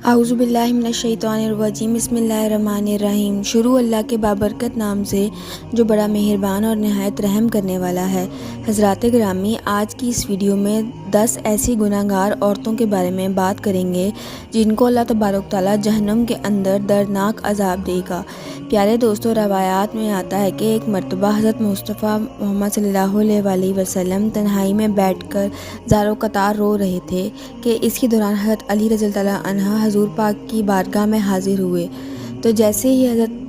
اعوذ باللہ من الشیطان الرجیم بسم اللہ الرحمن الرحیم۔ شروع اللہ کے بابرکت نام سے جو بڑا مہربان اور نہایت رحم کرنے والا ہے۔ حضرات گرامی، آج کی اس ویڈیو میں 10 ایسی گناہ گار عورتوں کے بارے میں بات کریں گے جن کو اللہ تبارک تعالیٰ جہنم کے اندر دردناک عذاب دے گا۔ پیارے دوستو، روایات میں آتا ہے کہ ایک مرتبہ حضرت مصطفیٰ محمد صلی اللہ علیہ وآلہ وسلم تنہائی میں بیٹھ کر زاروں قطار رو رہے تھے کہ اس کے دوران حضرت علی رضی اللہ عنہ حضور پاک کی بارگاہ میں حاضر ہوئے۔ تو جیسے ہی حضرت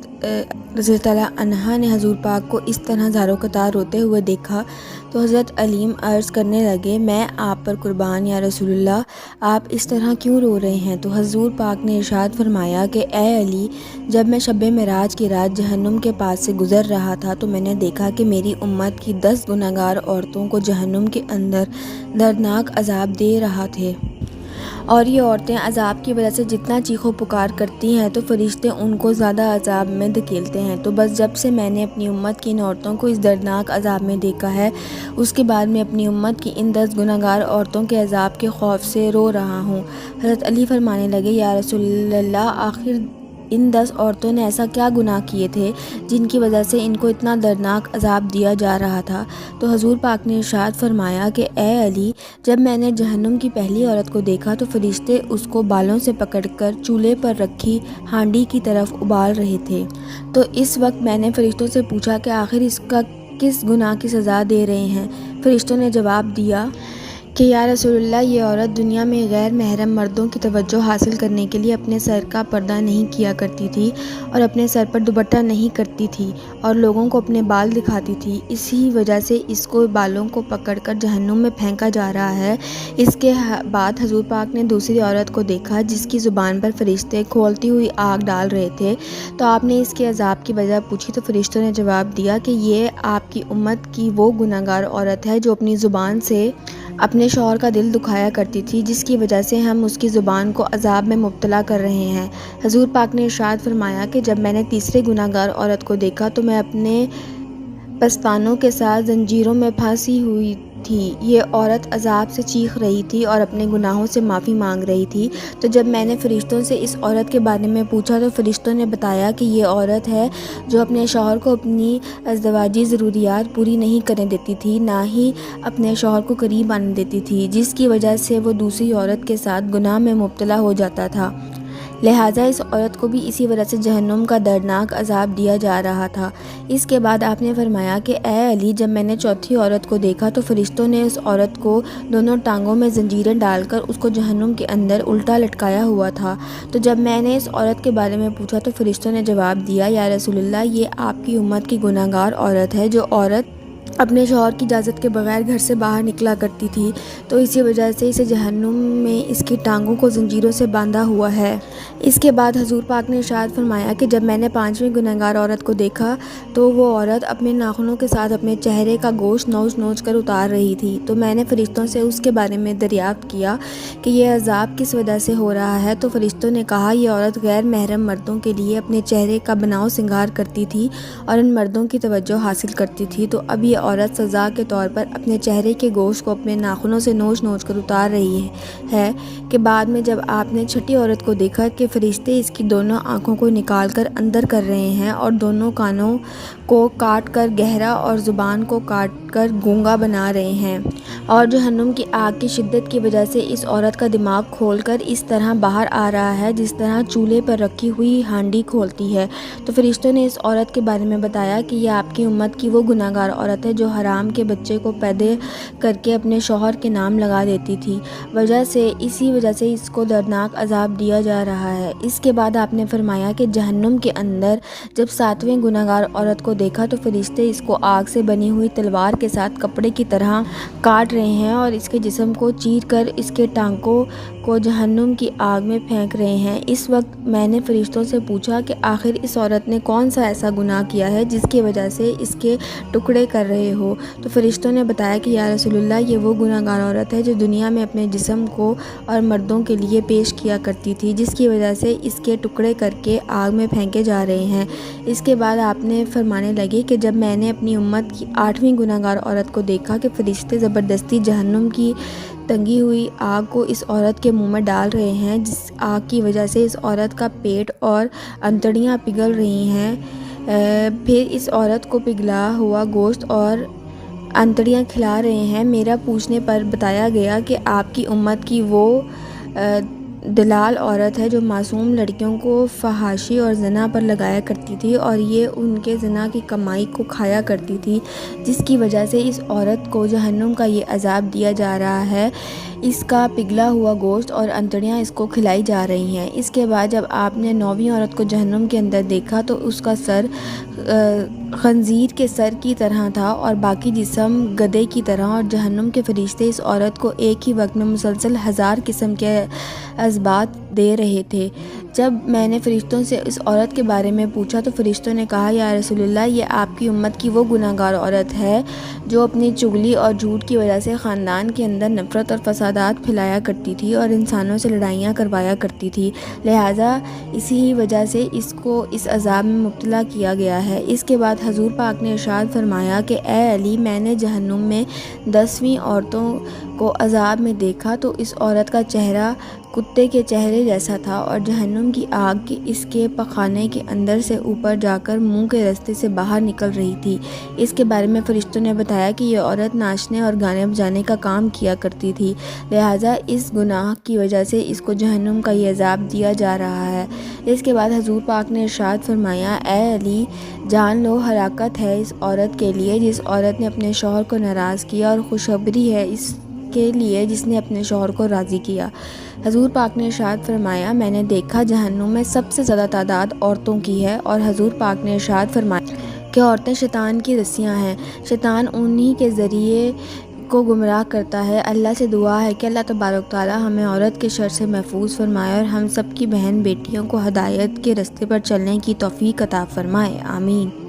رضی اللہ عنہ نے حضور پاک کو اس طرح زاروں قطار روتے ہوئے دیکھا تو حضرت علیم عرض کرنے لگے، میں آپ پر قربان یا رسول اللہ، آپ اس طرح کیوں رو رہے ہیں؟ تو حضور پاک نے ارشاد فرمایا کہ اے علی، جب میں شب معراج کی رات جہنم کے پاس سے گزر رہا تھا تو میں نے دیکھا کہ میری امت کی 10 گناہ گار عورتوں کو جہنم کے اندر دردناک عذاب دے رہا تھے، اور یہ عورتیں عذاب کی وجہ سے جتنا چیخو پکار کرتی ہیں تو فرشتے ان کو زیادہ عذاب میں دھکیلتے ہیں۔ تو بس جب سے میں نے اپنی امت کی ان عورتوں کو اس دردناک عذاب میں دیکھا ہے، اس کے بعد میں اپنی امت کی ان 10 گناہ گار عورتوں کے عذاب کے خوف سے رو رہا ہوں۔ حضرت علی فرمانے لگے، یا رسول اللہ، آخر ان 10 عورتوں نے ایسا کیا گناہ کیے تھے جن کی وجہ سے ان کو اتنا دردناک عذاب دیا جا رہا تھا؟ تو حضور پاک نے ارشاد فرمایا کہ اے علی، جب میں نے جہنم کی پہلی عورت کو دیکھا تو فرشتے اس کو بالوں سے پکڑ کر چولہے پر رکھی ہانڈی کی طرف ابال رہے تھے۔ تو اس وقت میں نے فرشتوں سے پوچھا کہ آخر اس کا کس گناہ کی سزا دے رہے ہیں؟ فرشتوں نے جواب دیا کہ یا رسول اللہ، یہ عورت دنیا میں غیر محرم مردوں کی توجہ حاصل کرنے کے لیے اپنے سر کا پردہ نہیں کیا کرتی تھی اور اپنے سر پر دوپٹہ نہیں کرتی تھی اور لوگوں کو اپنے بال دکھاتی تھی، اسی وجہ سے اس کو بالوں کو پکڑ کر جہنم میں پھینکا جا رہا ہے۔ اس کے بعد حضور پاک نے دوسری عورت کو دیکھا جس کی زبان پر فرشتے کھولتی ہوئی آگ ڈال رہے تھے۔ تو آپ نے اس کے عذاب کی وجہ پوچھی تو فرشتوں نے جواب دیا کہ یہ آپ کی امت کی وہ گناہ گار عورت ہے جو اپنی زبان سے اپنے شوہر کا دل دکھایا کرتی تھی، جس کی وجہ سے ہم اس کی زبان کو عذاب میں مبتلا کر رہے ہیں۔ حضور پاک نے ارشاد فرمایا کہ جب میں نے تیسرے گناہ گار عورت کو دیکھا تو میں اپنے پستانوں کے ساتھ زنجیروں میں پھنسی ہوئی تھی۔ یہ عورت عذاب سے چیخ رہی تھی اور اپنے گناہوں سے معافی مانگ رہی تھی۔ تو جب میں نے فرشتوں سے اس عورت کے بارے میں پوچھا تو فرشتوں نے بتایا کہ یہ عورت ہے جو اپنے شوہر کو اپنی ازدواجی ضروریات پوری نہیں کرنے دیتی تھی، نہ ہی اپنے شوہر کو قریب آنے دیتی تھی، جس کی وجہ سے وہ دوسری عورت کے ساتھ گناہ میں مبتلا ہو جاتا تھا، لہٰذا اس عورت کو بھی اسی وجہ سے جہنم کا دردناک عذاب دیا جا رہا تھا۔ اس کے بعد آپ نے فرمایا کہ اے علی، جب میں نے چوتھی عورت کو دیکھا تو فرشتوں نے اس عورت کو دونوں ٹانگوں میں زنجیریں ڈال کر اس کو جہنم کے اندر الٹا لٹکایا ہوا تھا۔ تو جب میں نے اس عورت کے بارے میں پوچھا تو فرشتوں نے جواب دیا، یا رسول اللہ، یہ آپ کی امت کی گناہ گار عورت ہے جو عورت اپنے شوہر کی اجازت کے بغیر گھر سے باہر نکلا کرتی تھی، تو اسی وجہ سے اسے جہنم میں اس کی ٹانگوں کو زنجیروں سے باندھا ہوا ہے۔ اس کے بعد حضور پاک نے ارشاد فرمایا کہ جب میں نے 5ویں گناہ گار عورت کو دیکھا تو وہ عورت اپنے ناخنوں کے ساتھ اپنے چہرے کا گوشت نوچ نوچ کر اتار رہی تھی۔ تو میں نے فرشتوں سے اس کے بارے میں دریافت کیا کہ یہ عذاب کس وجہ سے ہو رہا ہے؟ تو فرشتوں نے کہا، یہ عورت غیر محرم مردوں کے لیے اپنے چہرے کا بناؤ سنگار کرتی تھی اور ان مردوں کی توجہ حاصل کرتی تھی، تو اب یہ عورت سزا کے طور پر اپنے چہرے کے گوشت کو اپنے ناخنوں سے نوچ نوچ کر اتار رہی ہے۔ کہ بعد میں جب آپ نے چھٹی عورت کو دیکھا کہ فرشتے اس کی دونوں آنکھوں کو نکال کر اندر کر رہے ہیں اور دونوں کانوں کو کاٹ کر گہرا اور زبان کو کاٹ کر گونگا بنا رہے ہیں، اور جہنم کی آگ کی شدت کی وجہ سے اس عورت کا دماغ کھول کر اس طرح باہر آ رہا ہے جس طرح چولہے پر رکھی ہوئی ہانڈی کھولتی ہے۔ تو فرشتوں نے اس عورت کے بارے میں بتایا کہ یہ آپ کی امت کی وہ گناہ گار عورت ہے جو حرام کے بچے کو پیدا کر کے اپنے شوہر کے نام لگا دیتی تھی، اسی وجہ سے اس کو دردناک عذاب دیا جا رہا ہے۔ اس کے بعد آپ نے فرمایا کہ جہنم کے اندر جب 7ویں گناہ گار عورت کو دیکھا تو فرشتے اس کو آگ سے بنی ہوئی تلوار کے ساتھ کپڑے کی طرح کاٹ رہے ہیں اور اس کے جسم کو چیر کر اس کے ٹانکوں کو جہنم کی آگ میں پھینک رہے ہیں۔ اس وقت میں نے فرشتوں سے پوچھا کہ آخر اس عورت نے کون سا ایسا گناہ کیا ہے جس کی وجہ سے اس کے ٹکڑے کر رہے ہو؟ تو فرشتوں نے بتایا کہ یا رسول اللہ یہ وہ گناہگار عورت ہے جو دنیا میں اپنے جسم کو اور مردوں کے لیے پیش کیا کرتی تھی، جس کی وجہ سے اس کے ٹکڑے کر کے آگ میں پھینکے جا رہے ہیں۔ اس کے بعد آپ نے فرمانے لگے کہ جب میں نے اپنی امت کی 8ویں گناہگار عورت کو دیکھا کہ فرشتے زبردستی جہنم کی تنگی ہوئی آگ کو اس عورت کے منہ میں ڈال رہے ہیں، جس آگ کی وجہ سے اس عورت کا پیٹ اور انتڑیاں پگھل رہی ہیں، پھر اس عورت کو پگھلا ہوا گوشت اور انتڑیاں کھلا رہے ہیں۔ میرا پوچھنے پر بتایا گیا کہ آپ کی امت کی وہ دلال عورت ہے جو معصوم لڑکیوں کو فحاشی اور زنا پر لگایا کرتی تھی اور یہ ان کے زنا کی کمائی کو کھایا کرتی تھی، جس کی وجہ سے اس عورت کو جہنم کا یہ عذاب دیا جا رہا ہے۔ اس کا پگھلا ہوا گوشت اور انتڑیاں اس کو کھلائی جا رہی ہیں۔ اس کے بعد جب آپ نے 9ویں عورت کو جہنم کے اندر دیکھا تو اس کا سر خنزیر کے سر کی طرح تھا اور باقی جسم گدھے کی طرح، اور جہنم کے فرشتے اس عورت کو ایک ہی وقت میں مسلسل 1000 قسم کے عذابات دے رہے تھے۔ جب میں نے فرشتوں سے اس عورت کے بارے میں پوچھا تو فرشتوں نے کہا یا رسول اللہ یہ آپ کی امت کی وہ گناہگار عورت ہے جو اپنی چغلی اور جھوٹ کی وجہ سے خاندان کے اندر نفرت اور فسادات پھیلایا کرتی تھی اور انسانوں سے لڑائیاں کروایا کرتی تھی، لہٰذا اسی وجہ سے اس کو اس عذاب میں مبتلا کیا گیا ہے۔ اس کے بعد حضور پاک نے ارشاد فرمایا کہ اے علی، میں نے جہنم میں 10ویں عورتوں کو عذاب میں دیکھا تو اس عورت کا چہرہ کتے کے چہرے جیسا تھا اور جہنم کی آگ اس کے پخانے کے اندر سے اوپر جا کر منہ کے راستے سے باہر نکل رہی تھی۔ اس کے بارے میں فرشتوں نے بتایا کہ یہ عورت ناچنے اور گانے بجانے کا کام کیا کرتی تھی، لہٰذا اس گناہ کی وجہ سے اس کو جہنم کا یہ عذاب دیا جا رہا ہے۔ اس کے بعد حضور پاک نے ارشاد فرمایا اے علی، جان لو ہلاکت ہے اس عورت کے لیے جس عورت نے اپنے شوہر کو ناراض کیا، اور خوشخبری ہے اس کے لیے جس نے اپنے شوہر کو راضی کیا۔ حضور پاک نے ارشاد فرمایا میں نے دیکھا جہنم میں سب سے زیادہ تعداد عورتوں کی ہے، اور حضور پاک نے ارشاد فرمایا کہ عورتیں شیطان کی رسیاں ہیں، شیطان انہی کے ذریعے کو گمراہ کرتا ہے۔ اللہ سے دعا ہے کہ اللہ تبارک تعالی ہمیں عورت کے شر سے محفوظ فرمائے اور ہم سب کی بہن بیٹیوں کو ہدایت کے راستے پر چلنے کی توفیق عطا فرمائے، آمین۔